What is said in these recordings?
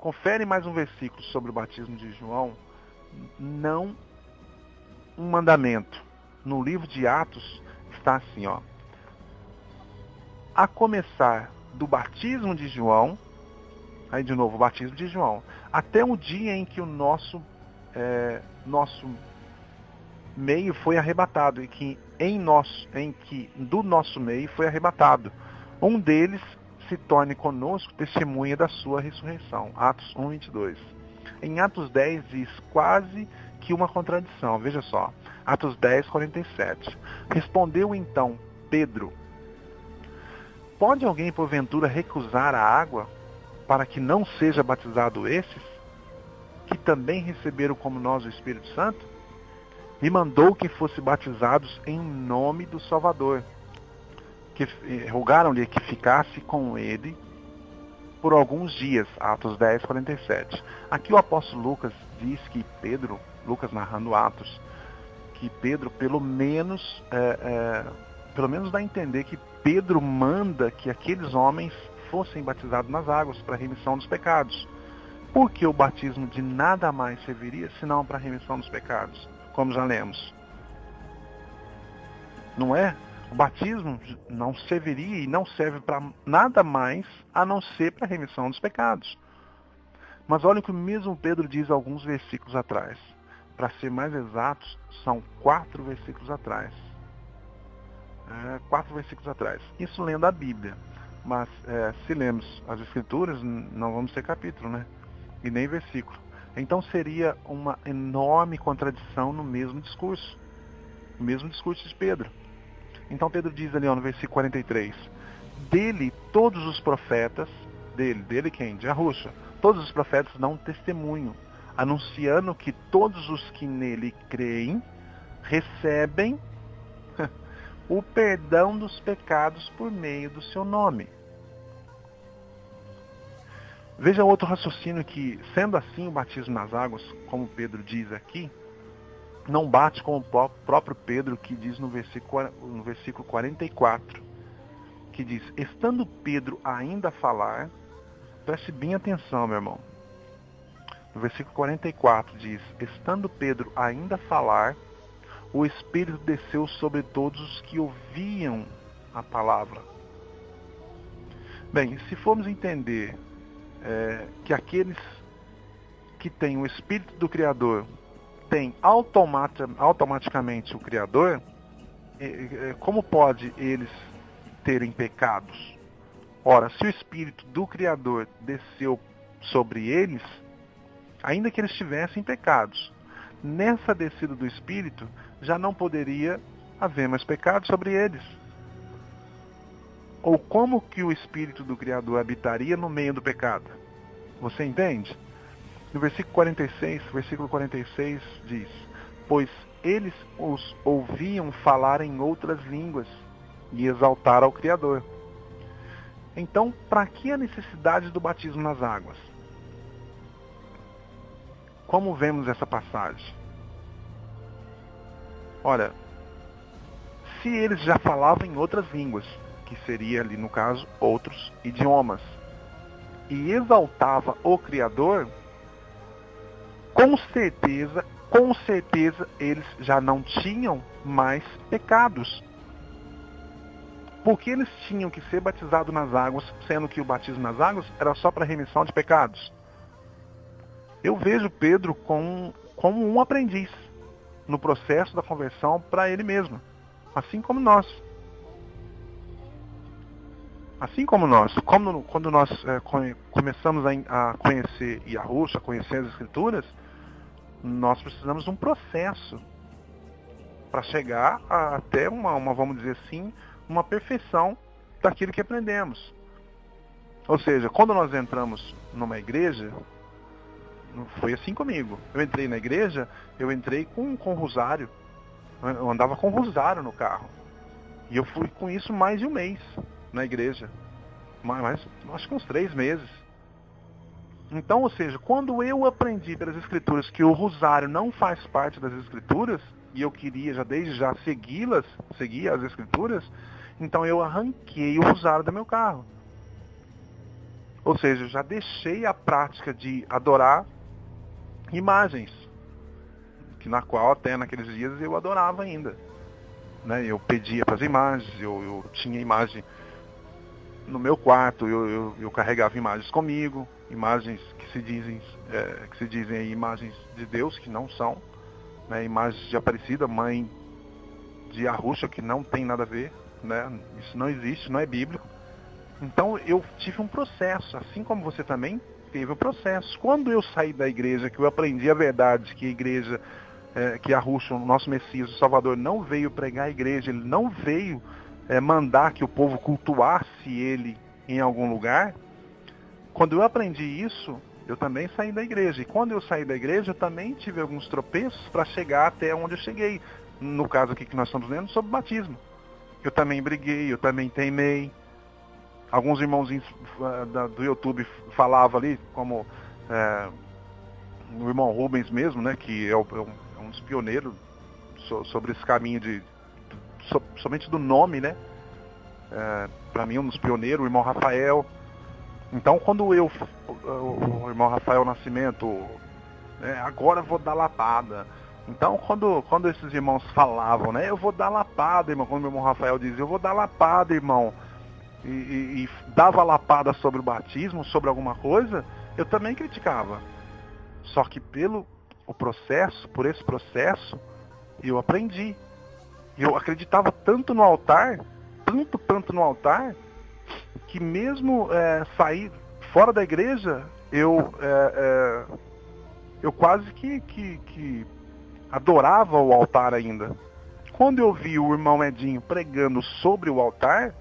confere mais um versículo sobre o batismo de João, não um mandamento. No livro de Atos está assim, ó. A começar do batismo de João, aí de novo, o batismo de João, até o dia em que o nosso meio foi arrebatado, e que do nosso meio foi arrebatado. Um deles se torne conosco testemunha da sua ressurreição. Atos 1:22. Em Atos 10 diz quase que uma contradição. Veja só. Atos 10:47. Respondeu então Pedro: pode alguém porventura recusar a água para que não seja batizado esses, que também receberam como nós o Espírito Santo? E mandou que fossem batizados em nome do Salvador. Que rogaram-lhe que ficasse com ele por alguns dias. Atos 10:47. Aqui o apóstolo Lucas diz que Pedro, Lucas narrando Atos, que Pedro pelo menos dá a entender que Pedro manda que aqueles homens fossem batizados nas águas para a remissão dos pecados. Porque o batismo de nada mais serviria senão para a remissão dos pecados, como já lemos. Não é? O batismo não serviria e não serve para nada mais a não ser para a remissão dos pecados. Mas olha o que o mesmo Pedro diz alguns versículos atrás. Para ser mais exatos, são 4 versículos atrás. 4 versículos atrás. Isso lendo a Bíblia. Mas se lemos as Escrituras, não vamos ter capítulo, né? E nem versículo. Então seria uma enorme contradição no mesmo discurso. No mesmo discurso de Pedro. Então Pedro diz ali no versículo 43. Dele todos os profetas, dele quem? De Arruxa. Todos os profetas dão testemunho, anunciando que todos os que nele creem recebem o perdão dos pecados por meio do seu nome. Veja outro raciocínio que, sendo assim o batismo nas águas, como Pedro diz aqui, não bate com o próprio Pedro que diz no versículo 44, que diz, estando Pedro ainda a falar, preste bem atenção, meu irmão. No versículo 44 diz, estando Pedro ainda a falar, o Espírito desceu sobre todos os que ouviam a palavra. Bem, se formos entender que aqueles que têm o Espírito do Criador têm automaticamente o Criador, como pode eles terem pecados? Ora, se o Espírito do Criador desceu sobre eles, ainda que eles tivessem pecados, nessa descida do Espírito já não poderia haver mais pecado sobre eles. Ou como que o Espírito do Criador habitaria no meio do pecado? Você entende? No versículo 46 diz, pois eles os ouviam falar em outras línguas e exaltar ao Criador. Então, para que a necessidade do batismo nas águas? Como vemos essa passagem? Olha, se eles já falavam em outras línguas, que seria ali no caso outros idiomas, e exaltava o Criador, com certeza eles já não tinham mais pecados. Porque eles tinham que ser batizados nas águas, sendo que o batismo nas águas era só para remissão de pecados. Eu vejo Pedro como um aprendiz no processo da conversão para ele mesmo, assim como nós. Assim como nós, quando nós começamos a conhecer Yahushua, a conhecer as Escrituras, nós precisamos de um processo para chegar até vamos dizer assim, uma perfeição daquilo que aprendemos. Ou seja, quando nós entramos numa igreja, foi assim comigo. Eu entrei na igreja, eu entrei com rosário. Eu andava com rosário no carro. E eu fui com isso mais de um mês na igreja. Mas acho que uns 3 meses. Então, ou seja, quando eu aprendi pelas Escrituras que o rosário não faz parte das Escrituras, e eu queria desde já seguir as Escrituras, então eu arranquei o rosário do meu carro. Ou seja, eu já deixei a prática de adorar imagens, que na qual até naqueles dias eu adorava ainda. Né? Eu pedia para as imagens, eu tinha imagem no meu quarto, eu carregava imagens comigo, imagens que se dizem aí, imagens de Deus, que não são, né? Imagens de Aparecida, mãe de Arusha, que não tem nada a ver, né? Isso não existe, não é bíblico. Então eu tive um processo, assim como você também teve um processo. Quando eu saí da igreja, que eu aprendi a verdade, que a igreja, que Arusha, o nosso Messias, o Salvador, não veio pregar a igreja, ele não veio mandar que o povo cultuasse ele em algum lugar. Quando eu aprendi isso, eu também saí da igreja. E quando eu saí da igreja, eu também tive alguns tropeços para chegar até onde eu cheguei. No caso aqui que nós estamos lendo, sobre batismo. Eu também briguei, eu também teimei. Alguns irmãozinhos do YouTube falavam ali, como o irmão Rubens mesmo, né, que é um dos pioneiros sobre esse caminho somente do nome, né? Para mim, um dos pioneiros, o irmão Rafael. Então, quando o irmão Rafael Nascimento, agora eu vou dar lapada. Então, quando esses irmãos falavam, né, eu vou dar lapada, irmão, quando o irmão Rafael dizia, eu vou dar lapada, irmão, e dava lapada sobre o batismo, sobre alguma coisa, eu também criticava. Só que por esse processo, eu aprendi. Eu acreditava tanto no altar, tanto no altar, que mesmo sair fora da igreja, eu quase que adorava o altar ainda. Quando eu vi o irmão Edinho pregando sobre o altar,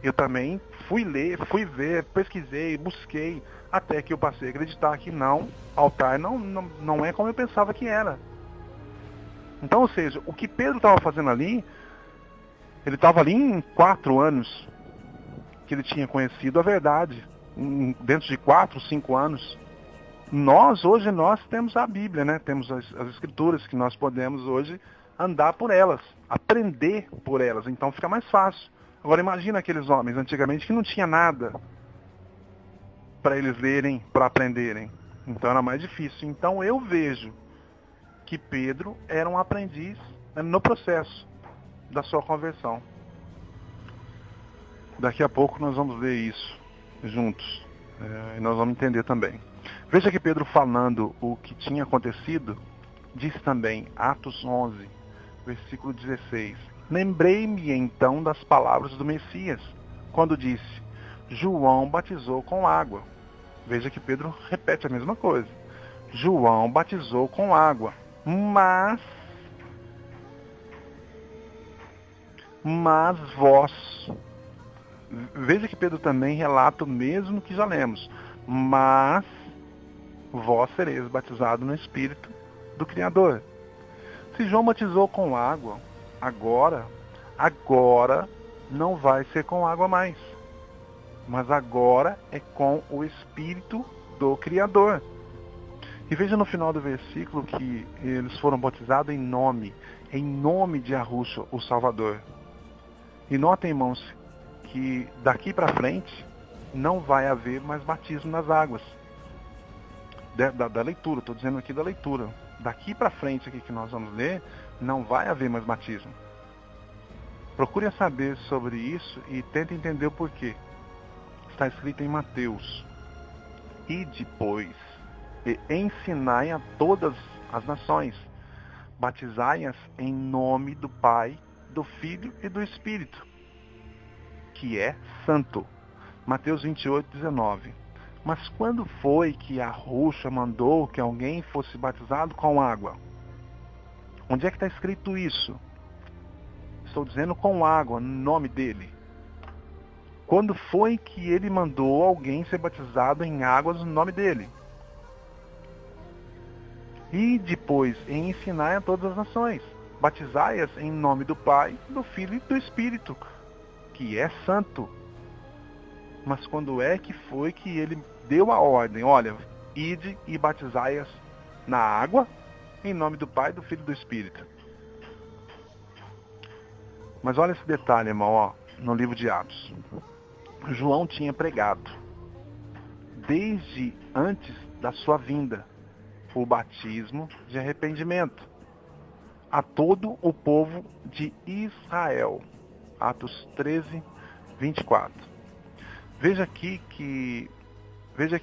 eu também fui ler, fui ver, pesquisei, busquei, até que eu passei a acreditar que não, altar não é como eu pensava que era. Então, ou seja, o que Pedro estava fazendo ali, ele estava ali em 4 anos que ele tinha conhecido a verdade. Dentro de 4, 5 anos. Hoje nós temos a Bíblia, né? Temos as Escrituras que nós podemos hoje andar por elas, aprender por elas. Então fica mais fácil. Agora imagina aqueles homens antigamente que não tinha nada para eles lerem, para aprenderem. Então era mais difícil. Então eu vejo que Pedro era um aprendiz no processo da sua conversão. Daqui a pouco nós vamos ver isso juntos. E nós vamos entender também. Veja que Pedro, falando o que tinha acontecido, diz também, Atos 11, versículo 16. Lembrei-me então das palavras do Messias, quando disse, João batizou com água. Veja que Pedro repete a mesma coisa. João batizou com água, mas vós... Veja que Pedro também relata o mesmo que já lemos. Mas vós sereis batizados no Espírito do Criador. Se João batizou com água, agora não vai ser com água mais. Mas agora é com o Espírito do Criador. E veja no final do versículo que eles foram batizados em nome de Arusha, o Salvador. E notem, irmãos, que daqui para frente não vai haver mais batismo nas águas. Da leitura, estou dizendo aqui da leitura. Daqui para frente aqui que nós vamos ler, não vai haver mais batismo. Procure saber sobre isso e tente entender o porquê. Está escrito em Mateus. E depois, ensinai a todas as nações, batizai-as em nome do Pai, do Filho e do Espírito, que é santo. Mateus 28, 19. Mas quando foi que Arusha mandou que alguém fosse batizado com água? Onde é que está escrito isso? Estou dizendo com água, no nome dele. Quando foi que ele mandou alguém ser batizado em águas no nome dele? E depois, ensinar a todas as nações. Batizai-as em nome do Pai, do Filho e do Espírito, que é santo. Mas quando é que foi que ele deu a ordem? Olha, ide e batizai-as na água, em nome do Pai, do Filho e do Espírito. Mas olha esse detalhe, irmão, no livro de Atos. João tinha pregado. desde antes da sua vinda, o batismo de arrependimento a todo o povo de Israel. Atos 13, 24. Veja que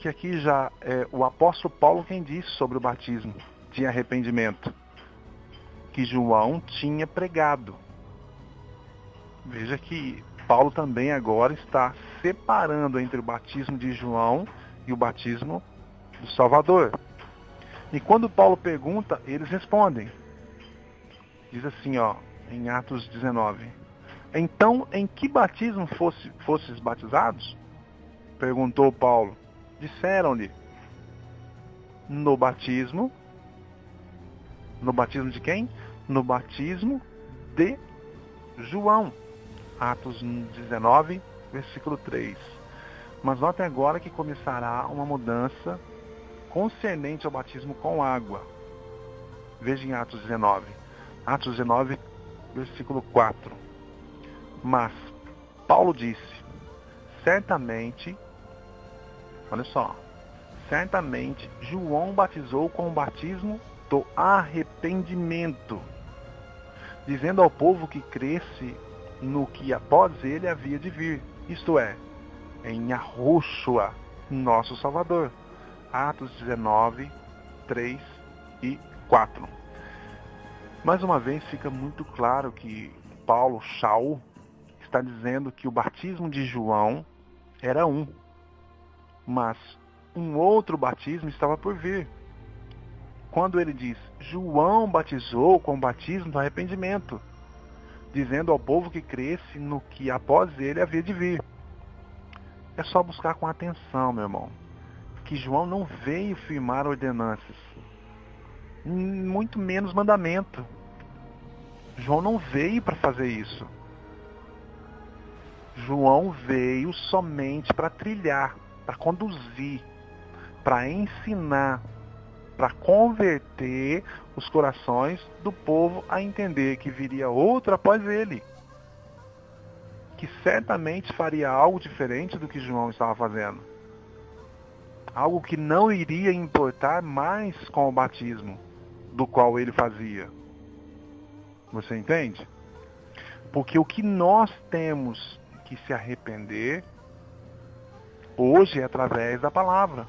aqui já é o apóstolo Paulo quem disse sobre o batismo de arrependimento, que João tinha pregado. Veja que Paulo também agora está separando entre o batismo de João e o batismo do Salvador. E quando Paulo pergunta, eles respondem. Diz assim, em Atos 19. Então, em que batismo fostes batizados? Perguntou Paulo. Disseram-lhe, no batismo de quem? No batismo de João. Atos 19, versículo 3. Mas notem agora que começará uma mudança concernente ao batismo com água. Veja em Atos 19. Atos 19, versículo 4. Mas Paulo disse, certamente, olha só, certamente João batizou com o batismo do arrependimento, dizendo ao povo que cresce no que após ele havia de vir, isto é, em Yahushua, nosso Salvador. Atos 19, 3 e 4. Mais uma vez fica muito claro que Paulo, Shaul, está dizendo que o batismo de João era um, mas um outro batismo estava por vir. Quando ele diz, João batizou com o batismo do arrependimento, dizendo ao povo que cresce no que após ele havia de vir. É só buscar com atenção, meu irmão, que João não veio firmar ordenanças, muito menos mandamento. João não veio para fazer isso. João veio somente para trilhar, para conduzir, para ensinar, para converter os corações do povo a entender que viria outro após ele, que certamente faria algo diferente do que João estava fazendo. Algo que não iria importar mais com o batismo do qual ele fazia. Você entende? Porque o que nós temos que se arrepender hoje é através da palavra.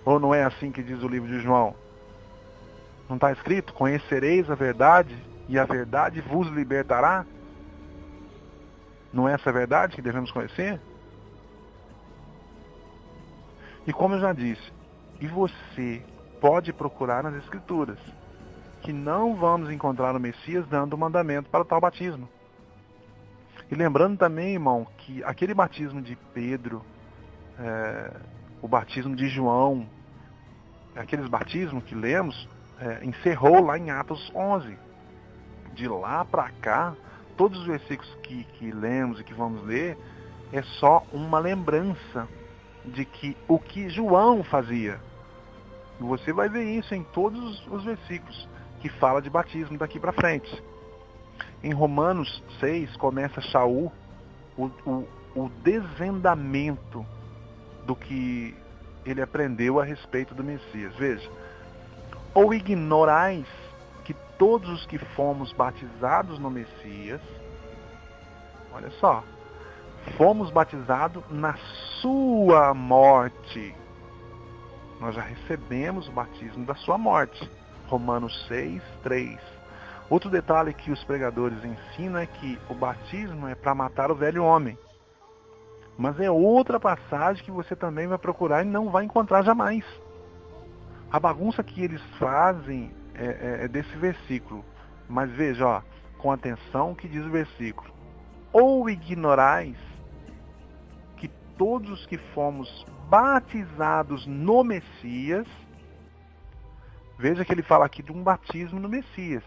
Ou não é assim que diz o livro de João? Não está escrito? Conhecereis a verdade e a verdade vos libertará? Não é essa a verdade que devemos conhecer? E como eu já disse, e você pode procurar nas Escrituras que não vamos encontrar o Messias dando mandamento para o tal batismo. E lembrando também, irmão, que aquele batismo de Pedro, o batismo de João, aqueles batismos que lemos, encerrou lá em Atos 11. De lá para cá, todos os versículos que lemos e que vamos ler, é só uma lembrança de que o que João fazia. E você vai ver isso em todos os versículos que fala de batismo daqui para frente. Em Romanos 6 começa Shaul o desvendamento do que ele aprendeu a respeito do Messias. Veja, ou ignorais que todos os que fomos batizados no Messias, olha só, fomos batizados na sua morte. Nós já recebemos o batismo da sua morte. Romanos 6, 3. Outro detalhe que os pregadores ensinam é que o batismo é para matar o velho homem. Mas é outra passagem que você também vai procurar e não vai encontrar jamais. A bagunça que eles fazem é desse versículo. Mas veja, com atenção o que diz o versículo. Ou ignorais que todos os que fomos batizados no Messias, veja que ele fala aqui de um batismo no Messias.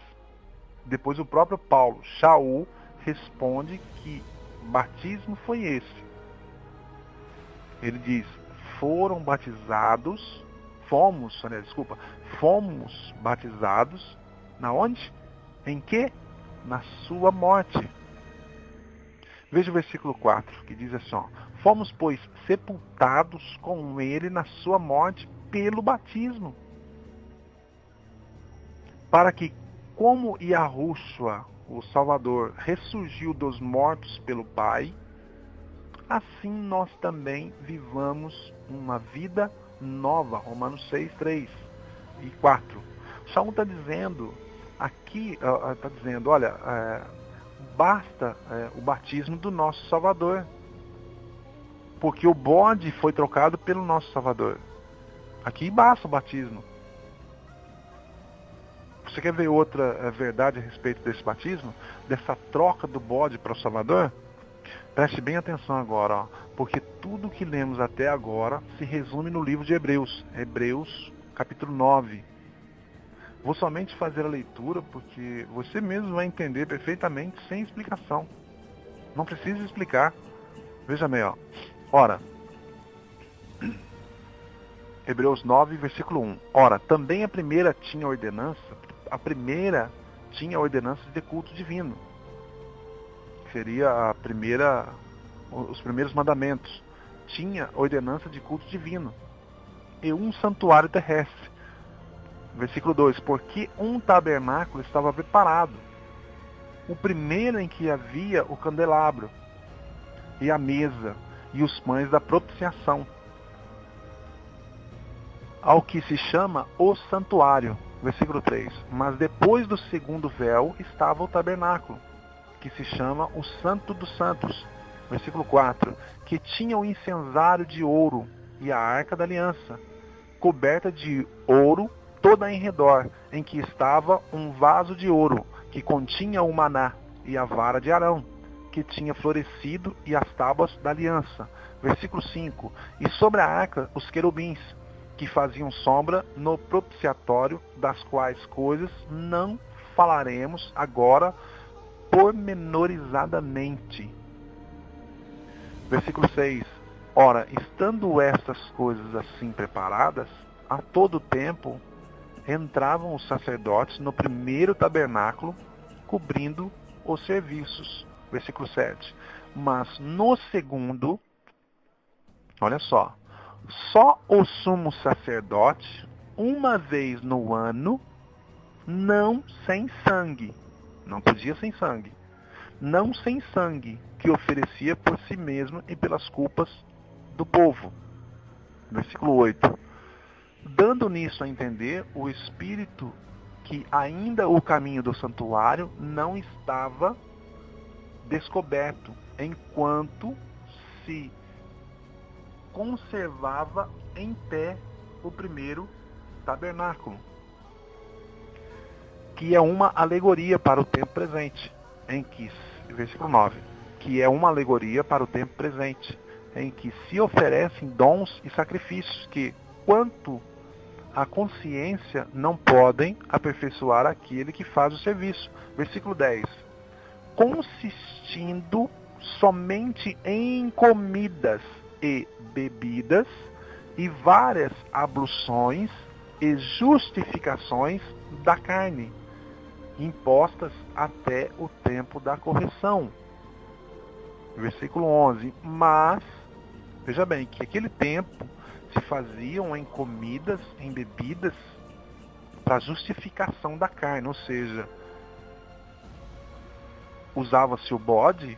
Depois o próprio Paulo, Shaul, responde que batismo foi esse. Ele diz, fomos batizados, na onde? Em que? Na sua morte. Veja o versículo 4, que diz assim, Fomos, pois, sepultados com ele na sua morte pelo batismo, para que, como Yahushua, o Salvador, ressurgiu dos mortos pelo Pai, assim nós também vivamos uma vida nova. Romanos 6, 3 e 4. Salmo está dizendo, aqui, está dizendo, olha, basta o batismo do nosso Salvador, porque o bode foi trocado pelo nosso Salvador. Aqui basta o batismo. Você quer ver outra verdade a respeito desse batismo? Dessa troca do bode para o Salvador? Preste bem atenção agora, ó, porque tudo que lemos até agora se resume no livro de Hebreus. Hebreus, capítulo 9. Vou somente fazer a leitura, porque você mesmo vai entender perfeitamente, sem explicação. Não precisa explicar. Veja bem, ó. Ora, Hebreus 9, versículo 1. Ora, também a primeira tinha ordenança de culto divino. Seria os primeiros mandamentos. Tinha ordenança de culto divino. E um santuário terrestre. Versículo 2. Porque um tabernáculo estava preparado. O primeiro em que havia o candelabro, e a mesa, e os pães da propiciação, ao que se chama o santuário. Versículo 3. Mas depois do segundo véu estava o tabernáculo, que se chama o Santo dos Santos. Versículo 4. Que tinha o incensário de ouro e a arca da aliança, coberta de ouro toda em redor, em que estava um vaso de ouro, que continha o maná e a vara de Arão, que tinha florescido, e as tábuas da aliança. Versículo 5. E sobre a arca os querubins, que faziam sombra no propiciatório, das quais coisas não falaremos agora pormenorizadamente. Versículo 6. Ora, estando estas coisas assim preparadas, a todo tempo entravam os sacerdotes no primeiro tabernáculo, cobrindo os serviços. Versículo 7. Mas no segundo, olha só o sumo sacerdote, uma vez no ano, não sem sangue, não podia sem sangue, não sem sangue, que oferecia por si mesmo e pelas culpas do povo. Versículo 8. Dando nisso a entender o Espírito que ainda o caminho do santuário não estava descoberto, enquanto se conservava em pé o primeiro tabernáculo, que é uma alegoria para o tempo presente, em que, versículo 9, que é uma alegoria para o tempo presente, em que se oferecem dons e sacrifícios que, quanto à consciência, não podem aperfeiçoar aquele que faz o serviço. Versículo 10. Consistindo somente em comidas e bebidas, e várias abluções e justificações da carne, impostas até o tempo da correção. Versículo 11. Mas, veja bem, que aquele tempo se faziam em comidas, em bebidas, para justificação da carne, ou seja, usava-se o bode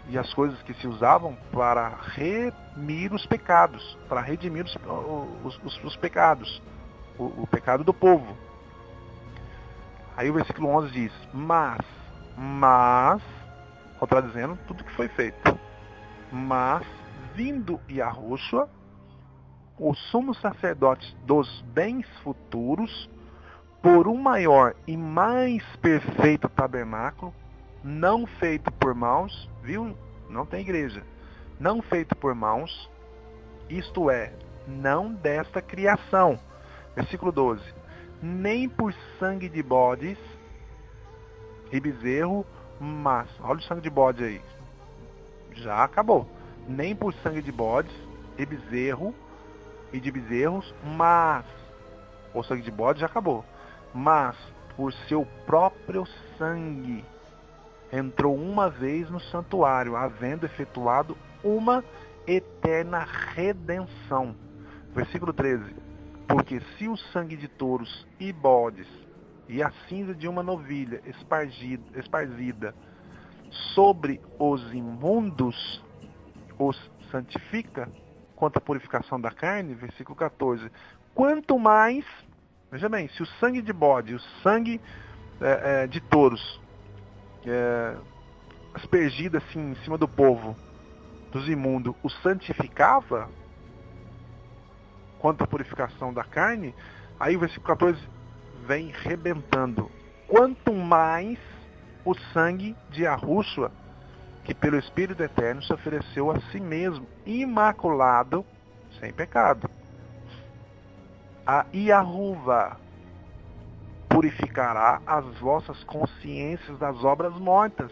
e as coisas que se usavam para remir os pecados, para redimir os pecados, o pecado do povo. Aí o versículo 11 diz, mas, contradizendo tudo que foi feito, mas, vindo Yahushua, o sumo sacerdote dos bens futuros, por um maior e mais perfeito tabernáculo, não feito por mãos, viu? Não tem igreja. Não feito por mãos, isto é, não desta criação. Versículo 12. Nem por sangue de bodes e bezerro, mas, olha o sangue de bode aí. Já acabou. Nem por sangue de bodes e bezerro e de bezerros, mas, o sangue de bode já acabou. Mas, por seu próprio sangue, entrou uma vez no santuário, havendo efetuado uma eterna redenção. Versículo 13. Porque se o sangue de touros e bodes e a cinza de uma novilha esparzida sobre os imundos os santifica, quanto à purificação da carne, versículo 14, quanto mais, veja bem, se o sangue de bode, o sangue de touros, aspergido assim em cima do povo, dos imundos, o santificava, quanto à purificação da carne, aí o versículo 14 vem rebentando. Quanto mais o sangue de Yahushua, que pelo Espírito Eterno se ofereceu a si mesmo, imaculado, sem pecado. A Yahuva purificará as vossas consciências das obras mortas.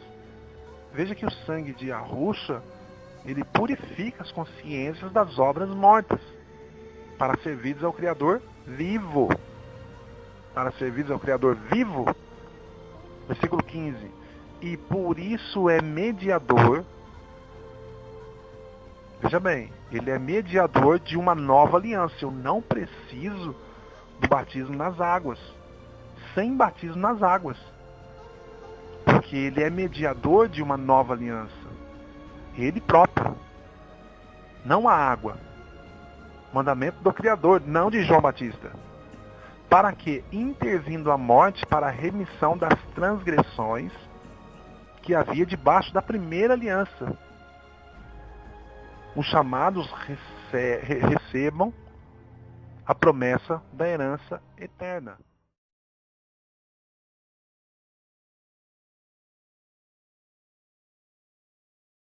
Veja que o sangue de Yahushua, ele purifica as consciências das obras mortas, para servir ao Criador vivo. Para servir ao Criador vivo. Versículo 15. E por isso é mediador. Veja bem, ele é mediador de uma nova aliança. Eu não preciso do batismo nas águas. Sem batismo nas águas. Porque ele é mediador de uma nova aliança. Ele próprio. Não a água. Mandamento do Criador, não de João Batista. Para que, intervindo a morte para a remissão das transgressões que havia debaixo da primeira aliança, os chamados recebam a promessa da herança eterna.